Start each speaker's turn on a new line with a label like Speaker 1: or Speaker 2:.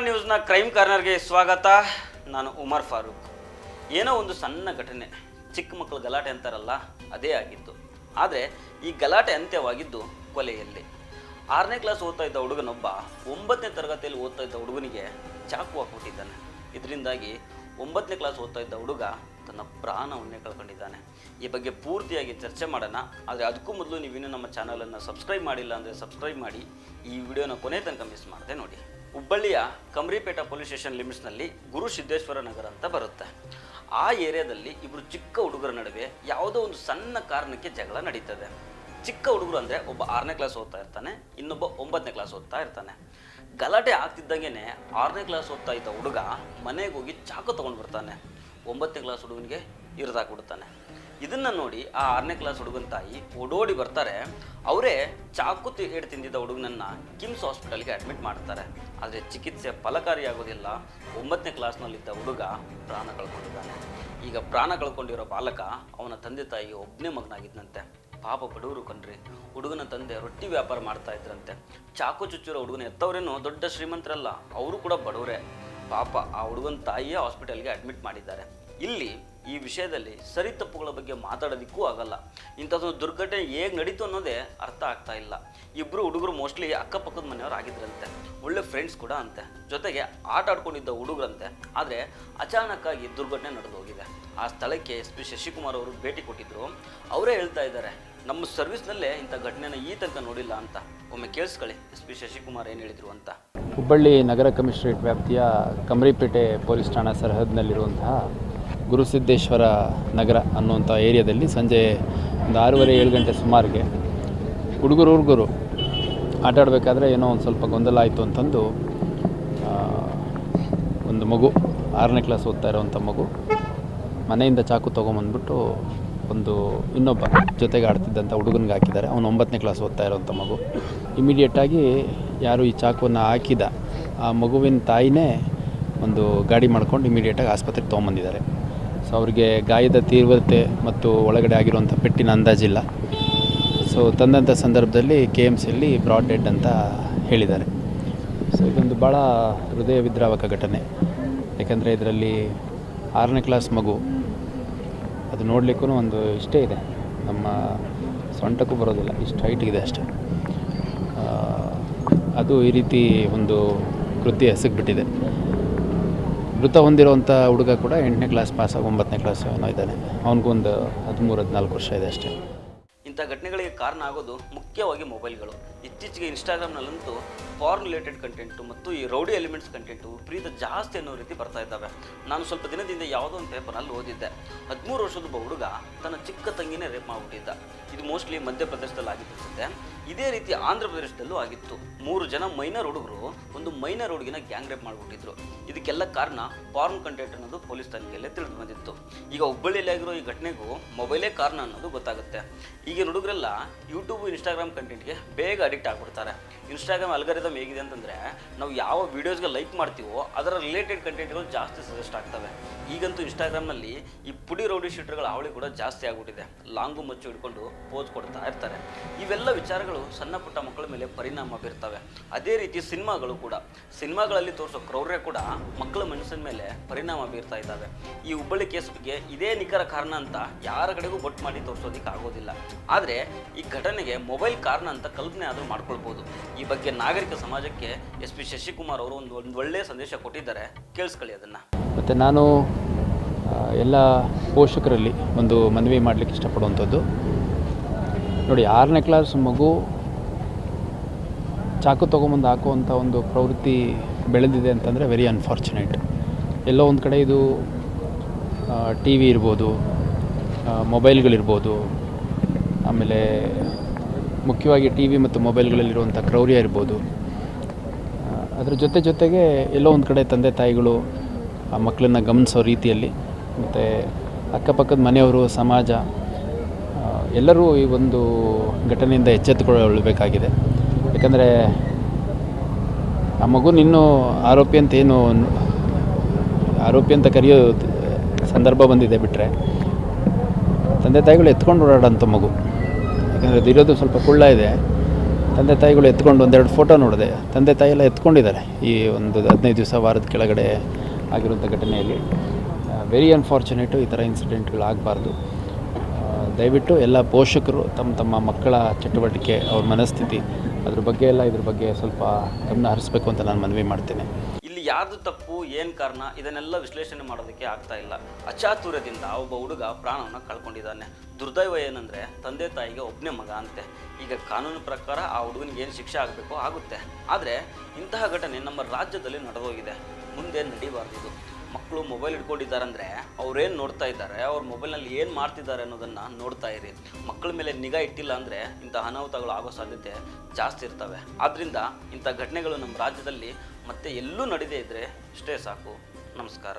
Speaker 1: ನ್ಯೂಸ್ನ crime ಕಾರ್ನರ್ಗೆ ಸ್ವಾಗತ. ನಾನು ಉಮರ್ ಫಾರೂಕ್. ಏನೋ ಒಂದು ಸಣ್ಣ ಘಟನೆ, ಚಿಕ್ಕ ಮಕ್ಕಳು ಗಲಾಟೆ ಅಂತಾರಲ್ಲ, ಅದೇ ಆಗಿತ್ತು. ಆದರೆ ಈ ಗಲಾಟೆ ಅಂತ್ಯವಾಗಿದ್ದು ಕೊಲೆಯಲ್ಲಿ. 6ನೇ ಕ್ಲಾಸ್ ಓದ್ತಾ ಇದ್ದ ಹುಡುಗನೊಬ್ಬ 9ನೇ ತರಗತಿಯಲ್ಲಿ ಓದ್ತಾ ಇದ್ದ ಹುಡುಗನಿಗೆ ಚಾಕು ಹಾಕ್ಬಿಟ್ಟಿದ್ದಾನೆ. ಇದರಿಂದಾಗಿ 9ನೇ ಕ್ಲಾಸ್ ಓದ್ತಾ ಇದ್ದ ಹುಡುಗ ತನ್ನ ಪ್ರಾಣವನ್ನೇ ಕಳ್ಕೊಂಡಿದ್ದಾನೆ. ಈ ಬಗ್ಗೆ ಪೂರ್ತಿಯಾಗಿ ಚರ್ಚೆ ಮಾಡೋಣ. ಆದರೆ ಅದಕ್ಕೂ ಮೊದಲು ನೀವಿನ್ನೂ ನಮ್ಮ ಚಾನಲನ್ನು ಸಬ್ಸ್ಕ್ರೈಬ್ ಮಾಡಿಲ್ಲ ಅಂದರೆ ಸಬ್ಸ್ಕ್ರೈಬ್ ಮಾಡಿ. ಈ ವಿಡಿಯೋನ ಕೊನೆ ತನಕ ಮಿಸ್ ಮಾಡದೆ ನೋಡಿ. ಹುಬ್ಬಳ್ಳಿಯ ಕಮರಿಪೇಟ ಪೊಲೀಸ್ ಸ್ಟೇಷನ್ ಲಿಮಿಟ್ಸ್ನಲ್ಲಿ ಗುರು ಸಿದ್ದೇಶ್ವರ ನಗರ ಅಂತ ಬರುತ್ತೆ. ಆ ಏರಿಯಾದಲ್ಲಿ ಇಬ್ಬರು ಚಿಕ್ಕ ಹುಡುಗರ ನಡುವೆ ಯಾವುದೋ ಒಂದು ಸಣ್ಣ ಕಾರಣಕ್ಕೆ ಜಗಳ ನಡೀತದೆ. ಚಿಕ್ಕ ಹುಡುಗರು ಅಂದರೆ ಒಬ್ಬ 6ನೇ ಕ್ಲಾಸ್ ಓದ್ತಾ ಇರ್ತಾನೆ, ಇನ್ನೊಬ್ಬ 9ನೇ ಕ್ಲಾಸ್ ಓದ್ತಾ ಇರ್ತಾನೆ. ಗಲಾಟೆ ಆಗ್ತಿದ್ದಂಗೆ 6ನೇ ಕ್ಲಾಸ್ ಓದ್ತಾ ಇದ್ದ ಹುಡುಗ ಮನೆಗೆ ಹೋಗಿ ಚಾಕು ತೊಗೊಂಡು ಬರ್ತಾನೆ. 9ನೇ ಕ್ಲಾಸ್ ಹುಡುಗನಿಗೆ ಇರಿದಾಕ್ಬಿಡ್ತಾನೆ. ಇದನ್ನು ನೋಡಿ ಆ 6ನೇ ಕ್ಲಾಸ್ ಹುಡುಗನ ತಾಯಿ ಓಡೋಡಿ ಬರ್ತಾರೆ. ಅವರೇ ಚಾಕು ಏಟು ತಿಂದಿದ್ದ ಹುಡುಗನನ್ನು ಕಿಮ್ಸ್ ಹಾಸ್ಪಿಟಲ್ಗೆ ಅಡ್ಮಿಟ್ ಮಾಡ್ತಾರೆ. ಆದರೆ ಚಿಕಿತ್ಸೆ ಫಲಕಾರಿಯಾಗೋದಿಲ್ಲ. 9ನೇ ಕ್ಲಾಸ್ನಲ್ಲಿದ್ದ ಹುಡುಗ ಪ್ರಾಣ ಕಳ್ಕೊಂಡಿದ್ದಾನೆ. ಈಗ ಪ್ರಾಣ ಕಳ್ಕೊಂಡಿರೋ ಬಾಲಕ ಅವನ ತಂದೆ ತಾಯಿ ಒಬ್ಬನೇ ಮಗನಾಗಿದ್ದಂತೆ. ಪಾಪ ಬಡವರು ಕಣ್ರಿ. ಹುಡುಗನ ತಂದೆ ರೊಟ್ಟಿ ವ್ಯಾಪಾರ ಮಾಡ್ತಾ ಇದ್ರಂತೆ. ಚಾಕು ಚುಚ್ಚಿರೋ ಹುಡುಗನ ಎತ್ತವರೇನು ದೊಡ್ಡ ಶ್ರೀಮಂತರಲ್ಲ, ಅವರು ಕೂಡ ಬಡವರೇ. ಪಾಪ ಆ ಹುಡುಗನ ತಾಯಿಯೇ ಹಾಸ್ಪಿಟಲ್ಗೆ ಅಡ್ಮಿಟ್ ಮಾಡಿದ್ದಾರೆ. ಇಲ್ಲಿ ಈ ವಿಷಯದಲ್ಲಿ ಸರಿ ತಪ್ಪುಗಳ ಬಗ್ಗೆ ಮಾತಾಡೋದಕ್ಕೂ ಆಗಲ್ಲ. ಇಂಥದ್ದೊಂದು ದುರ್ಘಟನೆ ಹೇಗೆ ನಡೀತು ಅನ್ನೋದೇ ಅರ್ಥ ಆಗ್ತಾ ಇಲ್ಲ. ಇಬ್ಬರು ಹುಡುಗರು ಮೋಸ್ಟ್ಲಿ ಅಕ್ಕಪಕ್ಕದ ಮನೆಯವರು ಆಗಿದ್ರಂತೆ, ಒಳ್ಳೆ ಫ್ರೆಂಡ್ಸ್ ಕೂಡ ಅಂತೆ, ಜೊತೆಗೆ ಆಟ ಆಡ್ಕೊಂಡಿದ್ದ ಹುಡುಗರಂತೆ. ಆದರೆ ಅಚಾನಕ್ಕಾಗಿ ದುರ್ಘಟನೆ ನಡೆದು ಹೋಗಿದೆ. ಆ ಸ್ಥಳಕ್ಕೆ SP ಶಶಿಕುಮಾರ್ ಅವರು ಭೇಟಿ ಕೊಟ್ಟಿದ್ರು. ಅವರೇ ಹೇಳ್ತಾ ಇದ್ದಾರೆ, ನಮ್ಮ ಸರ್ವಿಸ್ನಲ್ಲೇ ಇಂಥ ಘಟನೆನ ಈ ತನಕ ನೋಡಿಲ್ಲ ಅಂತ. ಒಮ್ಮೆ ಕೇಳಿಸ್ಕೊಳ್ಳಿ SP ಶಶಿಕುಮಾರ್ ಏನು ಹೇಳಿದರು ಅಂತ.
Speaker 2: ಹುಬ್ಬಳ್ಳಿ ನಗರ ಕಮಿಷನರೇಟ್ ವ್ಯಾಪ್ತಿಯ ಕಮರಿಪೇಟೆ ಪೊಲೀಸ್ ಠಾಣಾ ಸರಹದ್ದಿನಲ್ಲಿರುವಂತಹ ಗುರುಸಿದ್ದೇಶ್ವರ ನಗರ ಅನ್ನುವಂಥ ಏರಿಯಾದಲ್ಲಿ ಸಂಜೆ ಒಂದು 6:30-7 ಗಂಟೆ ಸುಮಾರಿಗೆ ಹುಡುಗರು ಆಟ ಆಡಬೇಕಾದ್ರೆ ಏನೋ ಒಂದು ಸ್ವಲ್ಪ ಗೊಂದಲ ಆಯಿತು ಅಂತಂದು ಒಂದು ಮಗು 6ನೇ ಕ್ಲಾಸ್ ಓದ್ತಾ ಇರೋವಂಥ ಮಗು ಮನೆಯಿಂದ ಚಾಕು ತೊಗೊಂಬಂದ್ಬಿಟ್ಟು ಒಂದು ಇನ್ನೊಬ್ಬ ಜೊತೆಗೆ ಆಡ್ತಿದ್ದಂಥ ಹುಡುಗನಿಗೆ ಹಾಕಿದ್ದಾರೆ. ಅವನು 9ನೇ ಕ್ಲಾಸ್ ಓದ್ತಾ ಇರೋವಂಥ ಮಗು. ಇಮಿಡಿಯೇಟಾಗಿ ಯಾರು ಈ ಚಾಕುವನ್ನು ಹಾಕಿದ ಆ ಮಗುವಿನ ತಾಯಿನೇ ಒಂದು ಗಾಡಿ ಮಾಡ್ಕೊಂಡು ಇಮಿಡಿಯೇಟಾಗಿ ಆಸ್ಪತ್ರೆಗೆ ತೊಗೊಂಬಂದಿದ್ದಾರೆ. ಸೊ ಅವರಿಗೆ ಗಾಯದ ತೀವ್ರತೆ ಮತ್ತು ಒಳಗಡೆ ಆಗಿರುವಂಥ ಪೆಟ್ಟಿನ ಅಂದಾಜಿಲ್ಲ. ಸೊ ತಂದಂಥ ಸಂದರ್ಭದಲ್ಲಿ KMCಯಲ್ಲಿ ಬ್ರಾಡ್ ಡೆಡ್ ಅಂತ ಹೇಳಿದ್ದಾರೆ. ಸೊ ಇದೊಂದು ಭಾಳ ಹೃದಯ ವಿದ್ರಾವಕ ಘಟನೆ. ಯಾಕೆಂದರೆ ಇದರಲ್ಲಿ 6ನೇ ಕ್ಲಾಸ್ ಮಗು, ಅದು ನೋಡಲಿಕ್ಕೂ ಒಂದು ಇಷ್ಟೇ ಇದೆ, ನಮ್ಮ ಸೊಂಟಕ್ಕೂ ಬರೋದಿಲ್ಲ, ಇಷ್ಟು ಹೈಟಿಗಿದೆ ಅಷ್ಟೇ. ಅದು ಈ ರೀತಿ ಒಂದು ಕೃತ್ಯ ಎಸಗಿಬಿಟ್ಟಿದೆ. ಮೃತ ಹೊಂದಿರುವಂಥ ಹುಡುಗ ಕೂಡ 8ನೇ ಕ್ಲಾಸ್ ಪಾಸಾಗಿ 9ನೇ ಕ್ಲಾಸ್ ಏನೋ ಇದ್ದಾನೆ. ಅವನಿಗೊಂದು 13-14 ವರ್ಷ ಇದೆ ಅಷ್ಟೇ.
Speaker 1: ಇಂಥ ಘಟನೆಗಳಿಗೆ ಕಾರಣ ಆಗೋದು ಮುಖ್ಯವಾಗಿ ಮೊಬೈಲ್ಗಳು. ಇತ್ತೀಚೆಗೆ ಇನ್ಸ್ಟಾಗ್ರಾಮ್ನಲ್ಲಂತೂ ಫಾರ್ನ್ ರಿಲೇಟೆಡ್ ಕಂಟೆಂಟು ಮತ್ತು ಈ ರೌಡಿ ಎಲಿಮೆಂಟ್ಸ್ ಕಂಟೆಂಟು ವಿಪರೀತ ಜಾಸ್ತಿ ಅನ್ನೋ ರೀತಿ ಬರ್ತಾ ಇದ್ದಾವೆ. ನಾನು ಸ್ವಲ್ಪ ದಿನದಿಂದ ಯಾವುದೋ ಒಂದು ಪೇಪರಲ್ಲಿ ಓದಿದ್ದೆ, 13 ವರ್ಷದ ಒಬ್ಬ ಹುಡುಗ ತನ್ನ ಚಿಕ್ಕ ತಂಗಿನೇ ರೇಪ್ ಮಾಡಿಬಿಟ್ಟಿದ್ದ. ಇದು ಮೋಸ್ಟ್ಲಿ ಮಧ್ಯಪ್ರದೇಶದಲ್ಲಿ ಆಗಿತ್ತು. ಇದೇ ರೀತಿ ಆಂಧ್ರ ಪ್ರದೇಶದಲ್ಲೂ ಆಗಿತ್ತು. 3 ಜನ ಮೈನರ್ ಹುಡುಗರು ಒಂದು ಮೈನರ್ ಹುಡುಗಿನ ಗ್ಯಾಂಗ್ ರೇಪ್ ಮಾಡಿಬಿಟ್ಟಿದ್ರು. ಇದಕ್ಕೆಲ್ಲ ಕಾರಣ ಫಾರ್ನ್ ಕಂಟೆಂಟ್ ಅನ್ನೋದು ಪೊಲೀಸ್ ತನಿಖೆಯಲ್ಲೇ ತಿಳಿದು ಬಂದಿತ್ತು. ಈಗ ಹುಬ್ಬಳ್ಳಿಯಲ್ಲಿ ಆಗಿರೋ ಈ ಘಟನೆಗೂ ಮೊಬೈಲೇ ಕಾರಣ ಅನ್ನೋದು ಗೊತ್ತಾಗುತ್ತೆ. ಈಗಿನ ಹುಡುಗರೆಲ್ಲ ಯೂಟ್ಯೂಬ್ ಇನ್ಸ್ಟಾಗ್ರಾಮ್ ಕಂಟೆಂಟ್ಗೆ ಬೇಗ ಅಡಿಕ್ಟ್ ಆಗಿಬಿಡ್ತಾರೆ. ಇನ್ಸ್ಟಾಗ್ರಾಮ್ ಅಲ್ಗಾರಿದಮ್ ಹೇಗಿದೆ ಅಂತಂದರೆ, ನಾವು ಯಾವ ವೀಡಿಯೋಸ್ಗೆ ಲೈಕ್ ಮಾಡ್ತೀವೋ ಅದರ ರಿಲೇಟೆಡ್ ಕಂಟೆಂಟ್ಗಳು ಜಾಸ್ತಿ ಸಜೆಸ್ಟ್ ಆಗ್ತವೆ. ಈಗಂತೂ ಇನ್ಸ್ಟಾಗ್ರಾಮ್ನಲ್ಲಿ ಈ ಪುಡಿ ರೌಡಿ ಶೀಟರ್ಗಳ ಹಾವಳಿ ಕೂಡ ಜಾಸ್ತಿ ಆಗಿಬಿಟ್ಟಿದೆ. ಲಾಂಗು ಮಚ್ಚು ಹಿಡ್ಕೊಂಡು ಪೋಸ್ ಕೊಡ್ತಾ ಇರ್ತಾರೆ. ಇವೆಲ್ಲ ವಿಚಾರಗಳು ಸಣ್ಣ ಪುಟ್ಟ ಮಕ್ಕಳ ಮೇಲೆ ಪರಿಣಾಮ ಬೀರ್ತವೆ. ಅದೇ ರೀತಿ ಸಿನಿಮಾಗಳು ಕೂಡ, ಸಿನಿಮಾಗಳಲ್ಲಿ ತೋರಿಸೋ ಕ್ರೌರ್ಯ ಕೂಡ ಮಕ್ಕಳ ಮನಸ್ಸಿನ ಮೇಲೆ ಪರಿಣಾಮ ಬೀರ್ತಾ ಇದ್ದಾವೆ. ಈ ಹುಬ್ಬಳ್ಳಿ ಕೇಸ್ ಬಗ್ಗೆ ಇದೇ ನಿಖರ ಕಾರಣ ಅಂತ ಯಾರ ಕಡೆಗೂ ಬೊಟ್ಟು ಮಾಡಿ ತೋರಿಸೋದಕ್ಕೆ ಆಗೋದಿಲ್ಲ. ಆದರೆ ಈ ಘಟನೆಗೆ ಮೊಬೈಲ್ ಕಾರಣ ಅಂತ ಕಲ್ಪನೆ ಆದರೂ ಮಾಡ್ಕೊಳ್ಬೋದು. ಈ ಬಗ್ಗೆ ನಾಗರಿಕ ಸಮಾಜಕ್ಕೆ SP ಶಶಿಕುಮಾರ್ ಅವರು ಒಂದು ಒಳ್ಳೆಯ ಸಂದೇಶ ಕೊಟ್ಟಿದ್ದಾರೆ. ಕೇಳಿಸ್ಕೊಳ್ಳಿ ಅದನ್ನು.
Speaker 2: ಮತ್ತು ನಾನು ಎಲ್ಲ ಪೋಷಕರಲ್ಲಿ ಒಂದು ಮನವಿ ಮಾಡಲಿಕ್ಕೆ ಇಷ್ಟಪಡುವಂಥದ್ದು, ನೋಡಿ, 6ನೇ ಕ್ಲಾಸ್ ಮಗು ಚಾಕು ತೊಗೊಂಬಂದು ಹಾಕುವಂಥ ಒಂದು ಪ್ರವೃತ್ತಿ ಬೆಳೆದಿದೆ ಅಂತಂದರೆ ವೆರಿ ಅನ್ಫಾರ್ಚುನೇಟ್. ಎಲ್ಲೋ ಒಂದು ಕಡೆ ಇದು TV ಇರ್ಬೋದು, ಮೊಬೈಲ್ಗಳಿರ್ಬೋದು, ಆಮೇಲೆ ಮುಖ್ಯವಾಗಿ TV ಮತ್ತು ಮೊಬೈಲ್ಗಳಲ್ಲಿರುವಂಥ ಕ್ರೌರ್ಯ ಇರ್ಬೋದು. ಅದರ ಜೊತೆಗೆ ಎಲ್ಲೋ ಒಂದು ಕಡೆ ತಂದೆ ತಾಯಿಗಳು ಆ ಮಕ್ಕಳನ್ನು ಗಮನಿಸೋ ರೀತಿಯಲ್ಲಿ ಮತ್ತು ಅಕ್ಕಪಕ್ಕದ ಮನೆಯವರು, ಸಮಾಜ ಎಲ್ಲರೂ ಈ ಒಂದು ಘಟನೆಯಿಂದ ಎಚ್ಚೆತ್ತುಕೊಳ್ಳಬೇಕಾಗಿದೆ. ಯಾಕಂದರೆ ಆ ಮಗುನಿನ್ನೂ ಆರೋಪಿ ಅಂತ ಕರೆಯೋ ಸಂದರ್ಭ ಬಂದಿದೆ. ಬಿಟ್ಟರೆ ತಂದೆ ತಾಯಿಗಳು ಎತ್ಕೊಂಡು ಓಡಾಡೋಂಥ ಮಗು. ಯಾಕಂದರೆ ಅದಿರೋದು ಸ್ವಲ್ಪ ಕುಳ್ಳ ಇದೆ. ತಂದೆ ತಾಯಿಗಳು ಎತ್ಕೊಂಡು ಒಂದೆರಡು ಫೋಟೋ ನೋಡಿದೆ. ತಂದೆ ತಾಯಿ ಎಲ್ಲ ಎತ್ಕೊಂಡಿದ್ದಾರೆ ಈ ಒಂದು 15 ದಿವಸ ವಾರದ ಕೆಳಗಡೆ ಆಗಿರುವಂಥ ಘಟನೆಯಲ್ಲಿ. ವೆರಿ ಅನ್ಫಾರ್ಚುನೇಟು. ಈ ಥರ ಇನ್ಸಿಡೆಂಟ್ಗಳಾಗಬಾರ್ದು. ದಯವಿಟ್ಟು ಎಲ್ಲ ಪೋಷಕರು ತಮ್ಮ ಮಕ್ಕಳ ಚಟುವಟಿಕೆ, ಅವ್ರ ಮನಸ್ಥಿತಿ, ಇದ್ರ ಬಗ್ಗೆ ಸ್ವಲ್ಪ ಗಮನ ಹರಿಸ್ಬೇಕು ಅಂತ ನಾನು ಮನವಿ ಮಾಡ್ತೇನೆ.
Speaker 1: ಇಲ್ಲಿ ಯಾರ್ದು ತಪ್ಪು, ಏನು ಕಾರಣ, ಇದನ್ನೆಲ್ಲ ವಿಶ್ಲೇಷಣೆ ಮಾಡೋದಕ್ಕೆ ಆಗ್ತಾ ಇಲ್ಲ. ಅಚಾತುರ್ಯದಿಂದ ಒಬ್ಬ ಹುಡುಗ ಪ್ರಾಣವನ್ನು ಕಳ್ಕೊಂಡಿದ್ದಾನೆ. ದುರ್ದೈವ ಏನಂದರೆ ತಂದೆ ತಾಯಿಗೆ ಒಬ್ಬನೇ ಮಗ ಅಂತೆ. ಈಗ ಕಾನೂನು ಪ್ರಕಾರ ಆ ಹುಡುಗನಿಗೆ ಏನು ಶಿಕ್ಷೆ ಆಗಬೇಕೋ ಆಗುತ್ತೆ. ಆದರೆ ಇಂತಹ ಘಟನೆ ನಮ್ಮ ರಾಜ್ಯದಲ್ಲಿ ನಡೆದೋಗಿದೆ. ಮುಂದೆ ನಡೀಬಾರ್ದು ಇದು. ಮಕ್ಕಳು ಮೊಬೈಲ್ ಇಟ್ಕೊಂಡಿದ್ದಾರಂದರೆ ಅವ್ರೇನು ನೋಡ್ತಾ ಇದ್ದಾರೆ, ಅವ್ರ ಮೊಬೈಲ್ನಲ್ಲಿ ಏನು ಮಾಡ್ತಿದ್ದಾರೆ ಅನ್ನೋದನ್ನು ನೋಡ್ತಾ ಇರಿ. ಮಕ್ಕಳ ಮೇಲೆ ನಿಗಾ ಇಟ್ಟಿಲ್ಲ ಅಂದರೆ ಇಂಥ ಅನಾಹುತಗಳು ಆಗೋ ಸಾಧ್ಯತೆ ಜಾಸ್ತಿ ಇರ್ತವೆ. ಆದ್ದರಿಂದ ಇಂಥ ಘಟನೆಗಳು ನಮ್ಮ ರಾಜ್ಯದಲ್ಲಿ ಮತ್ತೆ ಎಲ್ಲೂ ನಡೆದೇ ಇದ್ದರೆ ಇಷ್ಟೇ ಸಾಕು. ನಮಸ್ಕಾರ.